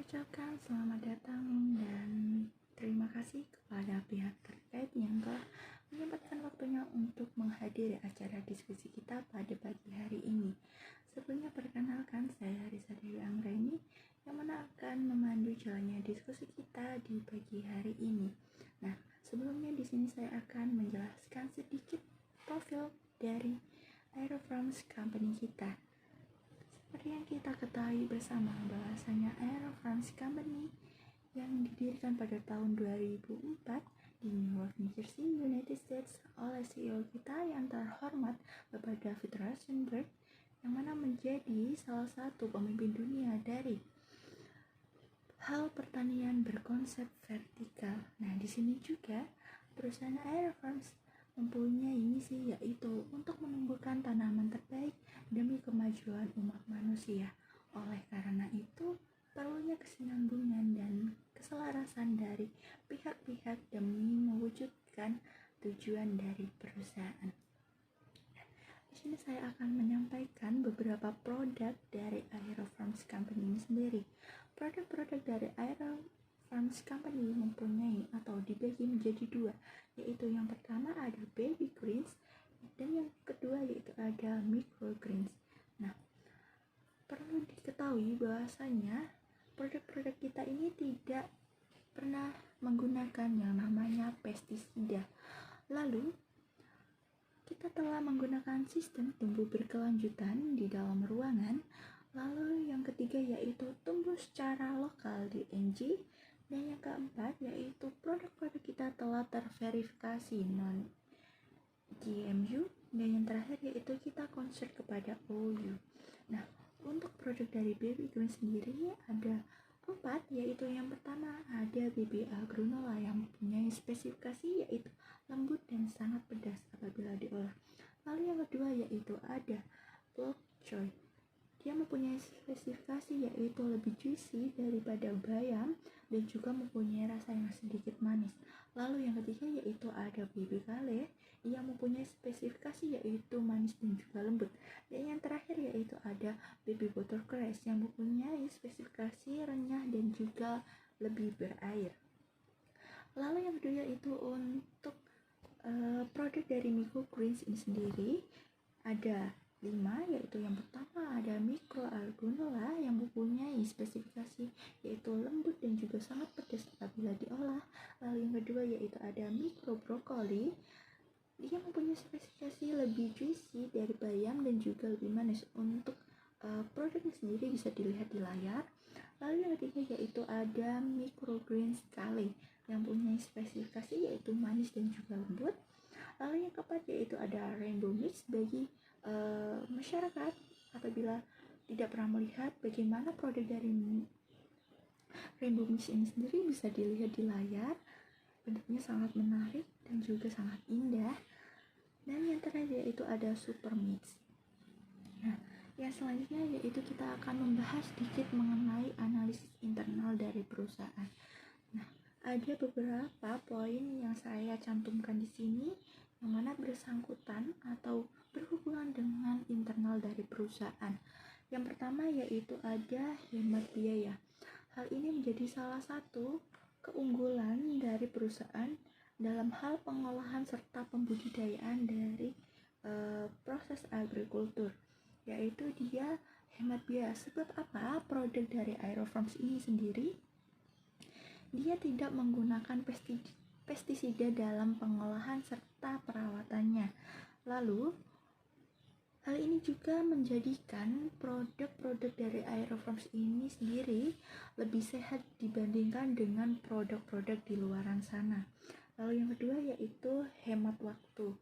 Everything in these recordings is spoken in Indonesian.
ucapkan selamat datang dan terima kasih kepada pihak terkait yang telah menyempatkan waktunya untuk menghadiri acara diskusi kita pada pagi hari ini. Sebelumnya perkenalkan, saya Risa Dewi Anggraini yang mana akan memandu jalannya diskusi kita di pagi hari ini. Nah, sebelumnya di sini saya akan menjelaskan sedikit profil dari Aerofrance Company kita. Seperti yang kita ketahui bersama bahwasanya Aerofrance Company yang didirikan pada tahun 2004 di Newark, New Jersey, United States oleh CEO kita yang terhormat Bapak David Rosenberg, yang mana menjadi salah satu pemimpin dunia dari hal pertanian berkonsep vertikal. Nah, di sini juga perusahaan Aerofrance mempunyai misi, yaitu untuk menumbuhkan tanaman terbaik demi kemajuan umat manusia. Oleh karena itu, perlunya kesinambungan dan keselarasan dari pihak-pihak demi mewujudkan tujuan dari perusahaan. Di sini saya akan menyampaikan beberapa produk dari Aerofrance Company ini sendiri. Produk-produk dari Aerofrance Company mempunyai atau dibagi menjadi dua, yaitu yang pertama ada baby greens dan yang kedua yaitu ada microgreens. Nah, perlu diketahui bahwasanya produk-produk kita ini tidak pernah menggunakan yang namanya pestisida. Lalu kita telah menggunakan sistem tumbuh berkelanjutan di dalam ruangan. Lalu yang ketiga yaitu tumbuh secara lokal di NG. Dan yang keempat yaitu produk-produk kita telah terverifikasi non GMO. Dan yang terakhir yaitu kita concern kepada OU. Nah, untuk produk dari baby green sendiri ada 4, yaitu yang pertama ada BBA Granola yang mempunyai spesifikasi yaitu lembut dan sangat pedas apabila diolah. Lalu yang kedua yaitu ada Block Choy. Dia mempunyai spesifikasi yaitu lebih juicy daripada bayam dan juga mempunyai rasa yang sedikit manis. Lalu yang ketiga yaitu ada Baby Kale yang mempunyai spesifikasi yaitu manis dan juga lembut. Dan yang terakhir yaitu ada Baby Buttercream yang mempunyai spesifikasi renyah dan juga lebih berair. Lalu yang kedua yaitu untuk produk dari microgreens ini sendiri ada 5, yaitu yang pertama ada micro granola yang mempunyai spesifikasi yaitu lembut dan juga sangat pedas apabila diolah. Lalu yang kedua yaitu ada micro broccoli, dia mempunyai spesifikasi lebih juicy dari bayam dan juga lebih manis. Untuk produknya sendiri bisa dilihat di layar. Lalu yang ketiga yaitu ada microgreens kale yang mempunyai spesifikasi yaitu manis dan juga lembut. Lalu yang keempat yaitu ada rainbow mix bagi masyarakat apabila tidak pernah melihat bagaimana produk dari rainbow mix ini sendiri, bisa dilihat di layar. Bentuknya sangat menarik dan juga sangat indah. Dan yang terakhir yaitu ada super mix. Nah, yang selanjutnya yaitu kita akan membahas sedikit mengenai analisis internal dari perusahaan. Nah, ada beberapa poin yang saya cantumkan di sini yang mana bersangkutan atau berhubungan dengan internal dari perusahaan. Yang pertama yaitu ada hemat biaya. Hal ini menjadi salah satu keunggulan dari perusahaan dalam hal pengolahan serta pembudidayaan dari proses agrikultur, yaitu dia hemat biaya. Sebab apa? Produk dari Aerofrance ini sendiri dia tidak menggunakan pestisida dalam pengolahan serta perawatannya. Lalu hal ini juga menjadikan produk-produk dari Aerofrance ini sendiri lebih sehat dibandingkan dengan produk-produk di luaran sana. Lalu yang kedua yaitu hemat waktu.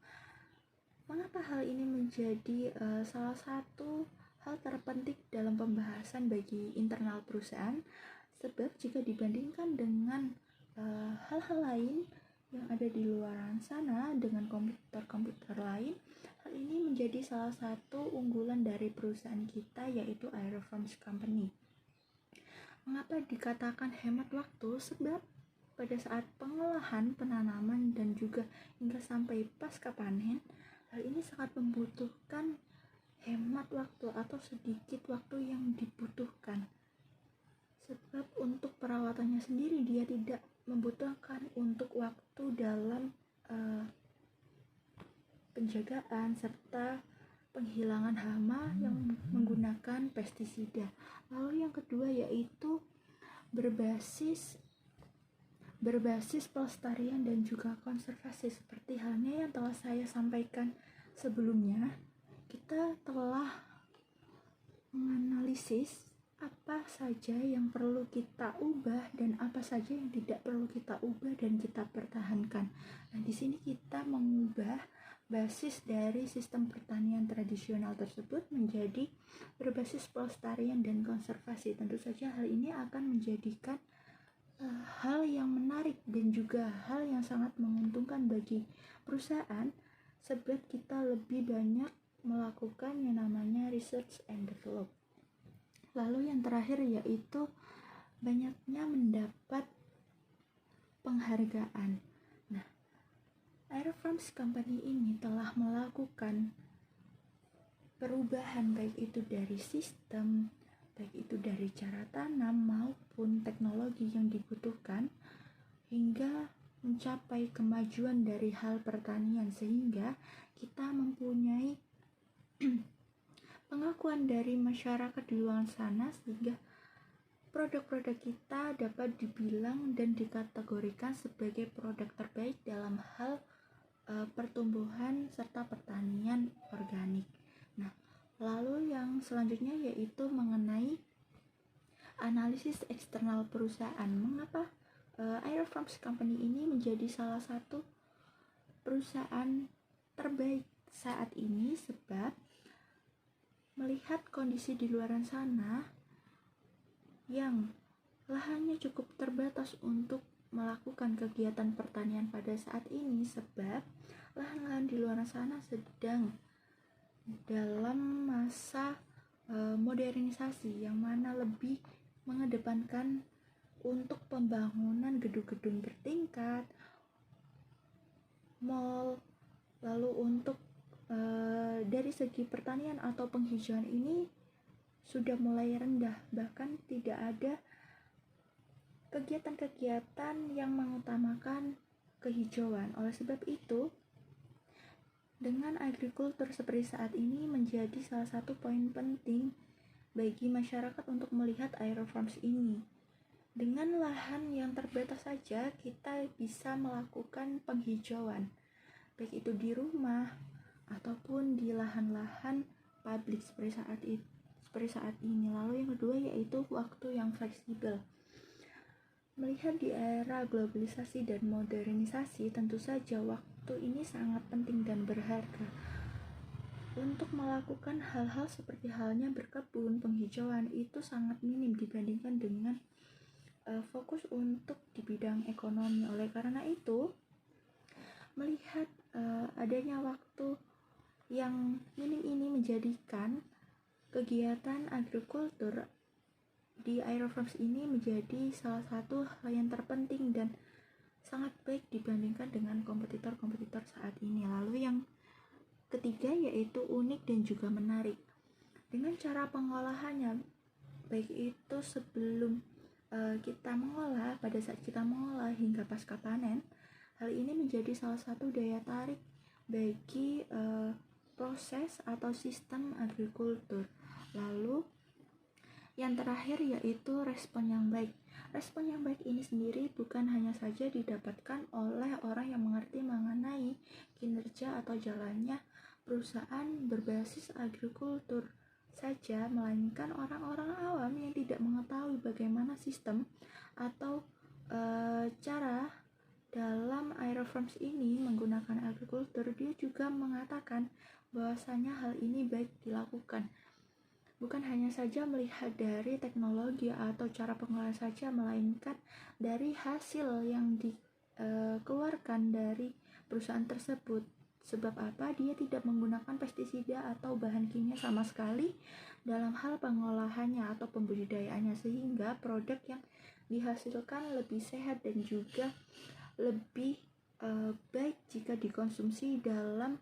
Mengapa hal ini menjadi salah satu hal terpenting dalam pembahasan bagi internal perusahaan? Sebab jika dibandingkan dengan hal-hal lain yang ada di luaran sana dengan komputer-komputer lain, hal ini menjadi salah satu unggulan dari perusahaan kita yaitu Aerofrance Company. Mengapa dikatakan hemat waktu? Sebab pada saat pengolahan penanaman dan juga hingga sampai pasca panen, hal ini sangat membutuhkan hemat waktu atau sedikit waktu yang dibutuhkan. Sebab untuk perawatannya sendiri dia tidak membutuhkan untuk waktu dalam penjagaan serta penghilangan hama yang menggunakan pestisida. Lalu yang kedua yaitu berbasis pelestarian dan juga konservasi. Seperti halnya yang telah saya sampaikan sebelumnya, kita telah menganalisis apa saja yang perlu kita ubah dan apa saja yang tidak perlu kita ubah dan kita pertahankan. Nah, di sini kita mengubah basis dari sistem pertanian tradisional tersebut menjadi berbasis pelestarian dan konservasi. Tentu saja hal ini akan menjadikan hal yang menarik dan juga hal yang sangat menguntungkan bagi perusahaan, sebab kita lebih banyak melakukan yang namanya research and develop. Lalu yang terakhir yaitu banyaknya mendapat penghargaan. Nah, Air Farms Company ini telah melakukan perubahan baik itu dari sistem, baik itu dari cara tanam maupun teknologi yang dibutuhkan hingga mencapai kemajuan dari hal pertanian, sehingga kita mempunyai pengakuan dari masyarakat di luar sana sehingga produk-produk kita dapat dibilang dan dikategorikan sebagai produk terbaik dalam hal pertumbuhan serta pertanian organik. Nah, lalu yang selanjutnya yaitu mengenai analisis eksternal perusahaan. Mengapa Air Farms Company ini menjadi salah satu perusahaan terbaik saat ini? Sebab melihat kondisi di luar sana yang lahannya cukup terbatas untuk melakukan kegiatan pertanian pada saat ini, sebab lahan-lahan di luar sana sedang dalam masa modernisasi yang mana lebih mengedepankan untuk pembangunan gedung-gedung bertingkat, mall. Lalu untuk dari segi pertanian atau penghijauan ini sudah mulai rendah, bahkan tidak ada kegiatan-kegiatan yang mengutamakan kehijauan. Oleh sebab itu, dengan agrikultur seperti saat ini menjadi salah satu poin penting bagi masyarakat untuk melihat Air Farms ini. Dengan lahan yang terbatas saja kita bisa melakukan penghijauan, baik itu di rumah ataupun di lahan-lahan publik seperti saat ini. Lalu yang kedua yaitu waktu yang fleksibel. Melihat di era globalisasi dan modernisasi, tentu saja waktu ini sangat penting dan berharga untuk melakukan hal-hal seperti halnya berkebun, penghijauan itu sangat minim dibandingkan dengan fokus untuk di bidang ekonomi. Oleh karena itu, melihat adanya waktu yang minim ini menjadikan kegiatan agrikultur di Air Farms ini menjadi salah satu hal yang terpenting dan sangat baik dibandingkan dengan kompetitor-kompetitor saat ini. Lalu yang ketiga yaitu unik dan juga menarik. Dengan cara pengolahannya, baik itu sebelum kita mengolah, pada saat kita mengolah hingga pasca panen, hal ini menjadi salah satu daya tarik bagi proses atau sistem agrikultur. Lalu yang terakhir yaitu respon yang baik. Respon yang baik ini sendiri bukan hanya saja didapatkan oleh orang yang mengerti mengenai kinerja atau jalannya perusahaan berbasis agrikultur saja, melainkan orang-orang awam yang tidak mengetahui bagaimana sistem atau cara dalam Air Farms ini menggunakan agrikultur. Dia juga mengatakan bahwasanya hal ini baik dilakukan. Bukan hanya saja melihat dari teknologi atau cara pengolahan saja, melainkan dari hasil yang dikeluarkan dari perusahaan tersebut. Sebab apa? Dia tidak menggunakan pestisida atau bahan kimia sama sekali dalam hal pengolahannya atau pembudidayaannya, sehingga produk yang dihasilkan lebih sehat dan juga lebih baik jika dikonsumsi dalam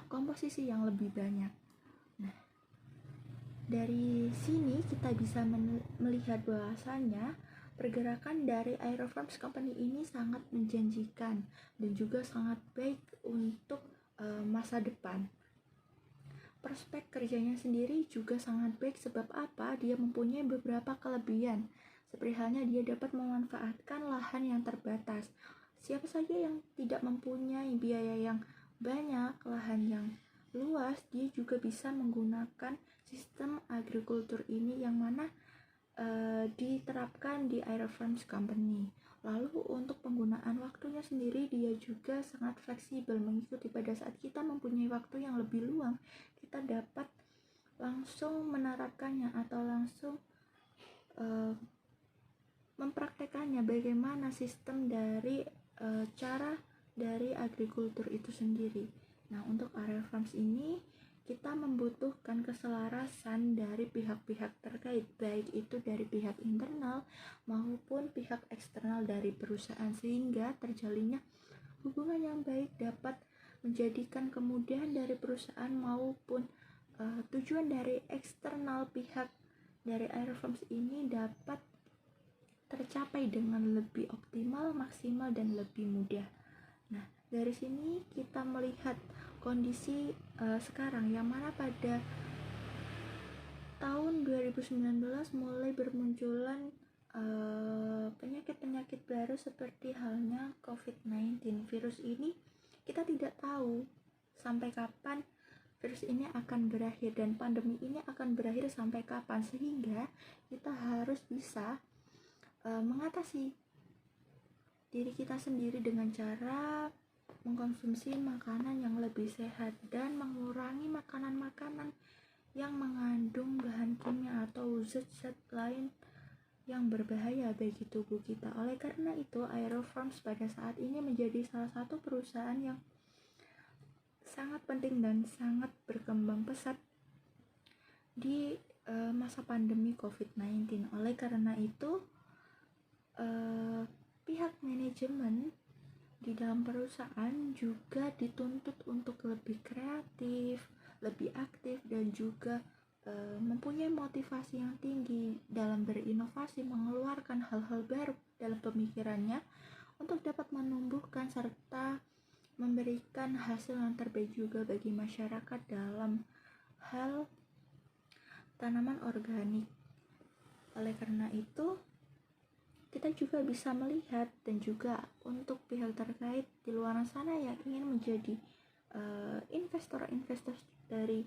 komposisi yang lebih banyak. Nah, dari sini kita bisa melihat bahwasanya pergerakan dari Aerofarms Company ini sangat menjanjikan dan juga sangat baik untuk masa depan. Prospek kerjanya sendiri juga sangat baik sebab apa? Dia mempunyai beberapa kelebihan. Seperti halnya dia dapat memanfaatkan lahan yang terbatas. Siapa saja yang tidak mempunyai biaya yang banyak, lahan yang luas, dia juga bisa menggunakan sistem agrikultur ini yang mana diterapkan di Aerofarms Company. Lalu untuk penggunaan waktunya sendiri dia juga sangat fleksibel, mengikuti pada saat kita mempunyai waktu yang lebih luang, kita dapat langsung menerapkannya atau langsung mempraktekannya bagaimana sistem dari cara dari agrikultur itu sendiri. Nah, untuk Aerofarms ini kita membutuhkan keselarasan dari pihak-pihak terkait, baik itu dari pihak internal maupun pihak eksternal dari perusahaan, sehingga terjalinnya hubungan yang baik dapat menjadikan kemudahan dari perusahaan maupun tujuan dari eksternal pihak dari Aerofarms ini dapat tercapai dengan lebih optimal, maksimal, dan lebih mudah. Nah, dari sini kita melihat kondisi sekarang yang mana pada tahun 2019 mulai bermunculan penyakit-penyakit baru seperti halnya COVID-19. Virus ini kita tidak tahu sampai kapan virus ini akan berakhir dan pandemi ini akan berakhir sampai kapan, sehingga kita harus bisa mengatasi diri kita sendiri dengan cara mengkonsumsi makanan yang lebih sehat dan mengurangi makanan-makanan yang mengandung bahan kimia atau zat-zat lain yang berbahaya bagi tubuh kita. Oleh karena itu, Aerofarms pada saat ini menjadi salah satu perusahaan yang sangat penting dan sangat berkembang pesat di masa pandemi COVID-19. Oleh karena itu, pihak manajemen di dalam perusahaan juga dituntut untuk lebih kreatif, lebih aktif, dan juga mempunyai motivasi yang tinggi dalam berinovasi, mengeluarkan hal-hal baru dalam pemikirannya untuk dapat menumbuhkan serta memberikan hasil yang terbaik juga bagi masyarakat dalam hal tanaman organik. Oleh karena itu, kita juga bisa melihat dan juga untuk pihak terkait di luar sana yang ingin menjadi investor-investor dari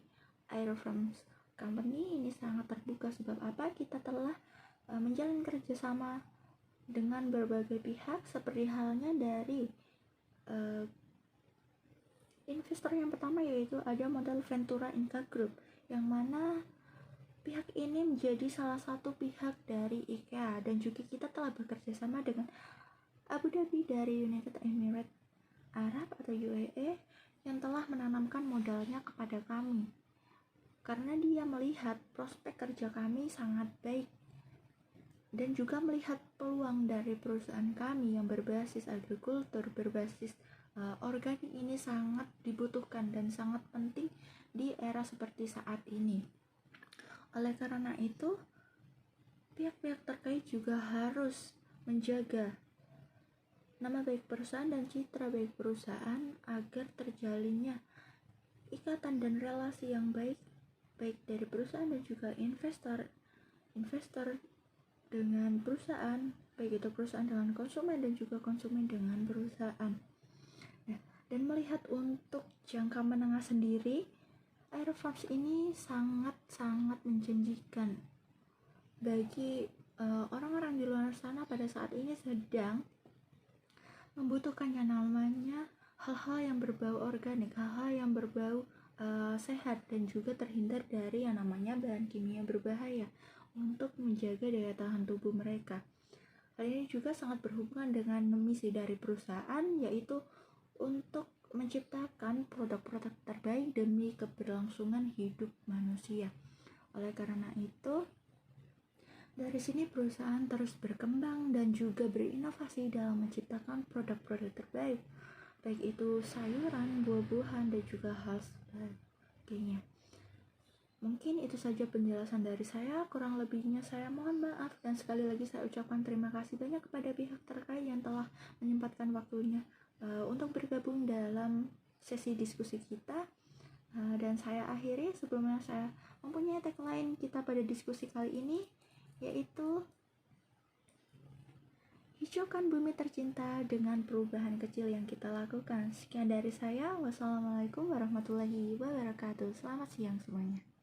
Aerofarms Company ini sangat terbuka. Sebab apa? Kita telah menjalin kerjasama dengan berbagai pihak, seperti halnya dari investor yang pertama, yaitu ada modal Ventura Inca Group, yang mana pihak ini menjadi salah satu pihak dari IKEA, dan juga kita telah bekerja sama dengan Abu Dhabi dari United Emirates Arab atau UAE yang telah menanamkan modalnya kepada kami karena dia melihat prospek kerja kami sangat baik dan juga melihat peluang dari perusahaan kami yang berbasis agrikultur, berbasis organik ini sangat dibutuhkan dan sangat penting di era seperti saat ini. Oleh karena itu, pihak-pihak terkait juga harus menjaga nama baik perusahaan dan citra baik perusahaan agar terjalinnya ikatan dan relasi yang baik dari perusahaan dan juga investor dengan perusahaan, baik itu perusahaan dengan konsumen dan juga konsumen dengan perusahaan. Nah, dan melihat untuk jangka menengah sendiri, Aerofarms ini sangat menjanjikan bagi orang-orang di luar sana pada saat ini sedang membutuhkan yang namanya hal-hal yang berbau organik, hal-hal yang berbau sehat dan juga terhindar dari yang namanya bahan kimia berbahaya untuk menjaga daya tahan tubuh mereka. Hal ini juga sangat berhubungan dengan misi dari perusahaan, yaitu untuk menciptakan produk-produk terbaik demi keberlangsungan hidup manusia. Oleh karena itu, dari sini perusahaan terus berkembang dan juga berinovasi dalam menciptakan produk-produk terbaik, baik itu sayuran, buah-buahan, dan juga hal sebagainya. Mungkin itu saja penjelasan dari saya, kurang lebihnya saya mohon maaf, dan sekali lagi saya ucapkan terima kasih banyak kepada pihak terkait yang telah menyempatkan waktunya untuk bergabung dalam sesi diskusi kita. Dan saya akhiri sebelumnya saya mempunyai tagline kita pada diskusi kali ini, yaitu hijaukan bumi tercinta dengan perubahan kecil yang kita lakukan. Sekian dari saya, wassalamualaikum warahmatullahi wabarakatuh. Selamat siang semuanya.